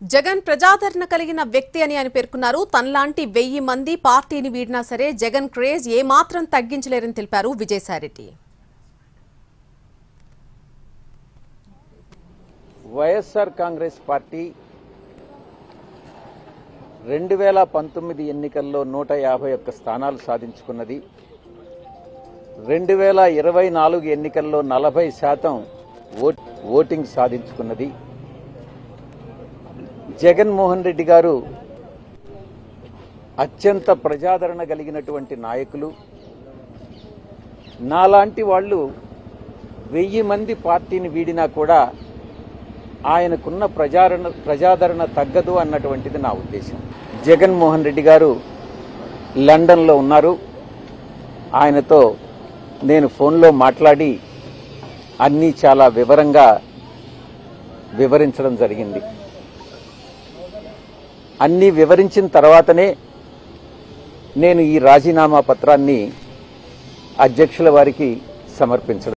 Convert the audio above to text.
జగన్ ప్రజాదరణ కలిగిన వ్యక్తి అని ఆయన పేర్కొన్నారు. తనలాంటి 1000 మంది పార్టీని వీడినా సరే జగన్ క్రేజ్ ఏమాత్రం తగ్గించలేరని తెలిపారు విజయసాయిరెడ్డి. వైఎస్ఆర్ కాంగ్రెస్ పార్టీ 2019 ఎన్నికల్లో 151 స్థానాలు సాధించుకున్నది. 2024 ఎన్నికల్లో 40% ఓటింగ్ సాధించుకున్నది. జగన్మోహన్ రెడ్డి గారు అత్యంత ప్రజాదరణ కలిగినటువంటి నాయకులు. నాలాంటి వాళ్ళు 1000 మంది పార్టీని వీడినా కూడా ఆయనకున్న ప్రజాదరణ తగ్గదు అన్నటువంటిది నా ఉద్దేశం. జగన్మోహన్ రెడ్డి గారు లండన్లో ఉన్నారు. ఆయనతో నేను ఫోన్లో మాట్లాడి అన్నీ చాలా వివరంగా వివరించడం జరిగింది. అన్నీ వివరించిన తర్వాతనే నేను ఈ రాజీనామా పత్రాన్ని అధ్యక్షుల వారికి సమర్పించడం